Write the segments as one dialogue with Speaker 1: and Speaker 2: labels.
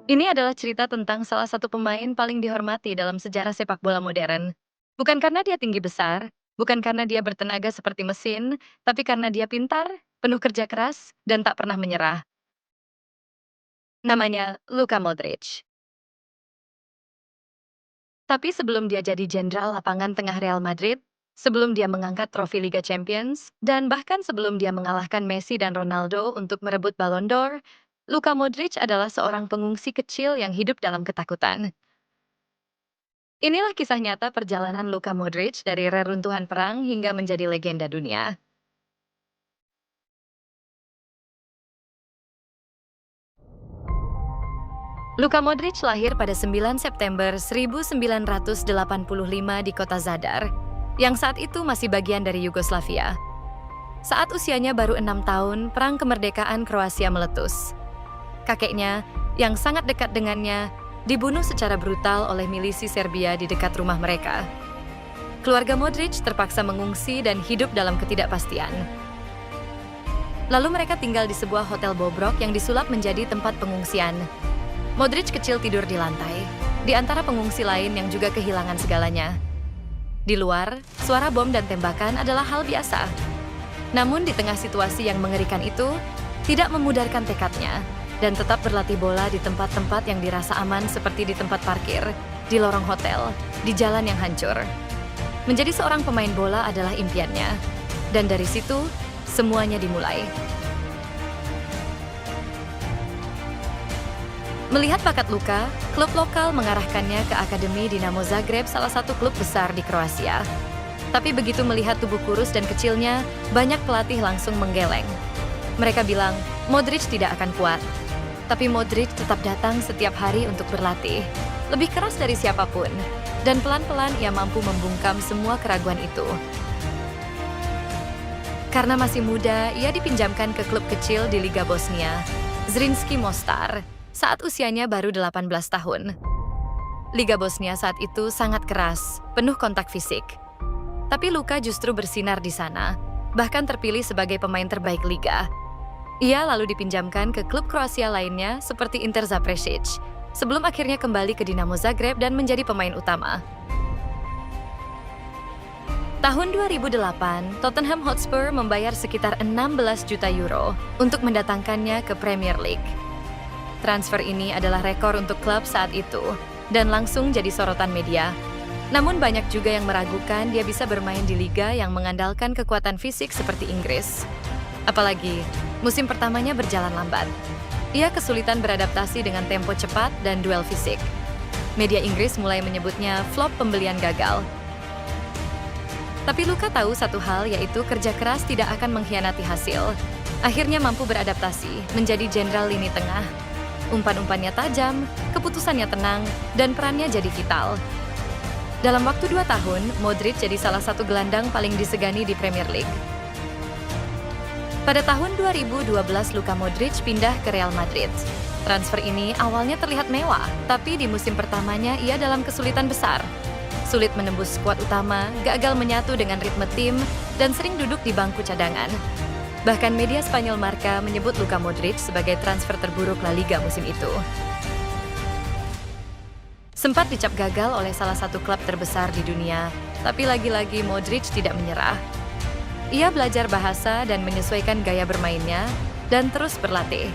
Speaker 1: Ini adalah cerita tentang salah satu pemain paling dihormati dalam sejarah sepak bola modern. Bukan karena dia tinggi besar, bukan karena dia bertenaga seperti mesin, tapi karena dia pintar, penuh kerja keras, dan tak pernah menyerah. Namanya Luka Modric. Tapi sebelum dia jadi jenderal lapangan tengah Real Madrid, sebelum dia mengangkat trofi Liga Champions, dan bahkan sebelum dia mengalahkan Messi dan Ronaldo untuk merebut Ballon d'Or, Luka Modric adalah seorang pengungsi kecil yang hidup dalam ketakutan. Inilah kisah nyata perjalanan Luka Modric dari reruntuhan perang hingga menjadi legenda dunia. Luka Modric lahir pada 9 September 1985 di kota Zadar, yang saat itu masih bagian dari Yugoslavia. Saat usianya baru 6 tahun, perang kemerdekaan Kroasia meletus. Kakeknya, yang sangat dekat dengannya, dibunuh secara brutal oleh milisi Serbia di dekat rumah mereka. Keluarga Modric terpaksa mengungsi dan hidup dalam ketidakpastian. Lalu mereka tinggal di sebuah hotel bobrok yang disulap menjadi tempat pengungsian. Modric kecil tidur di lantai, di antara pengungsi lain yang juga kehilangan segalanya. Di luar, suara bom dan tembakan adalah hal biasa. Namun di tengah situasi yang mengerikan itu, tidak memudarkan tekadnya, dan tetap berlatih bola di tempat-tempat yang dirasa aman seperti di tempat parkir, di lorong hotel, di jalan yang hancur. Menjadi seorang pemain bola adalah impiannya, dan dari situ, semuanya dimulai. Melihat bakat Luka, klub lokal mengarahkannya ke Akademi Dinamo Zagreb, salah satu klub besar di Kroasia. Tapi begitu melihat tubuh kurus dan kecilnya, banyak pelatih langsung menggeleng. Mereka bilang, Modric tidak akan kuat. Tapi Modric tetap datang setiap hari untuk berlatih, lebih keras dari siapapun, dan pelan-pelan ia mampu membungkam semua keraguan itu. Karena masih muda, ia dipinjamkan ke klub kecil di Liga Bosnia, Zrinjski Mostar, saat usianya baru 18 tahun. Liga Bosnia saat itu sangat keras, penuh kontak fisik. Tapi Luka justru bersinar di sana, bahkan terpilih sebagai pemain terbaik liga. Ia lalu dipinjamkan ke klub Kroasia lainnya seperti Inter Zaprešić, sebelum akhirnya kembali ke Dinamo Zagreb dan menjadi pemain utama. Tahun 2008, Tottenham Hotspur membayar sekitar 16 juta euro untuk mendatangkannya ke Premier League. Transfer ini adalah rekor untuk klub saat itu, dan langsung jadi sorotan media. Namun banyak juga yang meragukan dia bisa bermain di liga yang mengandalkan kekuatan fisik seperti Inggris. Apalagi, musim pertamanya berjalan lambat. Ia kesulitan beradaptasi dengan tempo cepat dan duel fisik. Media Inggris mulai menyebutnya flop pembelian gagal. Tapi Luka tahu satu hal, yaitu kerja keras tidak akan mengkhianati hasil. Akhirnya mampu beradaptasi, menjadi jenderal lini tengah. Umpan-umpannya tajam, keputusannya tenang, dan perannya jadi vital. Dalam waktu 2 tahun, Modric jadi salah satu gelandang paling disegani di Premier League. Pada tahun 2012, Luka Modric pindah ke Real Madrid. Transfer ini awalnya terlihat mewah, tapi di musim pertamanya ia dalam kesulitan besar. Sulit menembus skuad utama, gagal menyatu dengan ritme tim, dan sering duduk di bangku cadangan. Bahkan media Spanyol Marca menyebut Luka Modric sebagai transfer terburuk La Liga musim itu. Sempat dicap gagal oleh salah satu klub terbesar di dunia, tapi lagi-lagi Modric tidak menyerah. Ia belajar bahasa dan menyesuaikan gaya bermainnya, dan terus berlatih.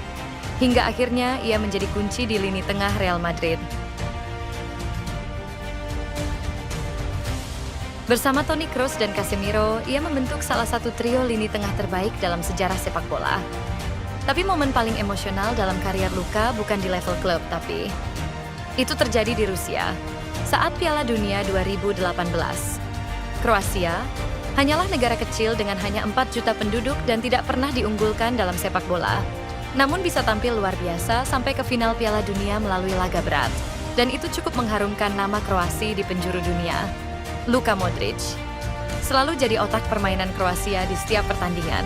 Speaker 1: Hingga akhirnya ia menjadi kunci di lini tengah Real Madrid. Bersama Toni Kroos dan Casemiro, ia membentuk salah satu trio lini tengah terbaik dalam sejarah sepak bola. Tapi momen paling emosional dalam karier Luka bukan di level klub, tapi itu terjadi di Rusia, saat Piala Dunia 2018. Kroasia hanyalah negara kecil dengan hanya 4 juta penduduk dan tidak pernah diunggulkan dalam sepak bola. Namun bisa tampil luar biasa sampai ke final Piala Dunia melalui laga berat. Dan itu cukup mengharumkan nama Kroasia di penjuru dunia. Luka Modric selalu jadi otak permainan Kroasia di setiap pertandingan.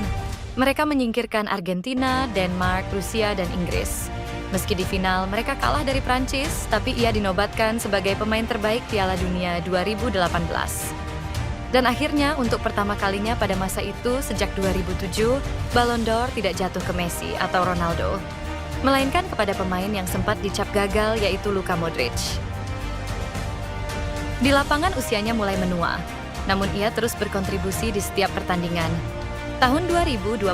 Speaker 1: Mereka menyingkirkan Argentina, Denmark, Rusia, dan Inggris. Meski di final mereka kalah dari Prancis, tapi ia dinobatkan sebagai pemain terbaik Piala Dunia 2018. Dan akhirnya untuk pertama kalinya pada masa itu sejak 2007, Ballon d'Or tidak jatuh ke Messi atau Ronaldo. melainkan kepada pemain yang sempat dicap gagal, yaitu Luka Modric. Di lapangan usianya mulai menua, namun ia terus berkontribusi di setiap pertandingan. Tahun 2024,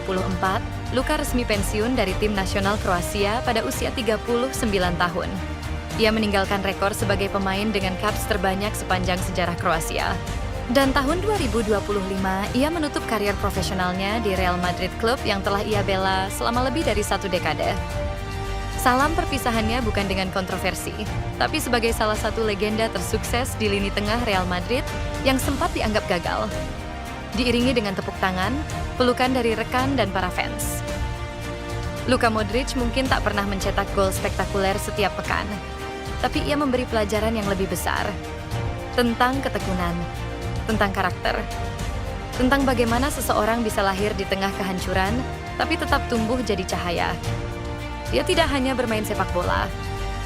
Speaker 1: Luka resmi pensiun dari tim nasional Kroasia pada usia 39 tahun. Ia meninggalkan rekor sebagai pemain dengan caps terbanyak sepanjang sejarah Kroasia. Dan tahun 2025, ia menutup karier profesionalnya di Real Madrid, klub yang telah ia bela selama lebih dari 1 dekade. Salam perpisahannya bukan dengan kontroversi, tapi sebagai salah satu legenda tersukses di lini tengah Real Madrid yang sempat dianggap gagal. Diiringi dengan tepuk tangan, pelukan dari rekan dan para fans. Luka Modric mungkin tak pernah mencetak gol spektakuler setiap pekan, tapi ia memberi pelajaran yang lebih besar tentang ketekunan, tentang karakter, tentang bagaimana seseorang bisa lahir di tengah kehancuran, tapi tetap tumbuh jadi cahaya. Dia tidak hanya bermain sepak bola,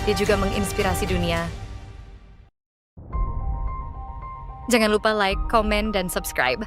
Speaker 1: dia juga menginspirasi dunia. Jangan lupa like, komen, dan subscribe.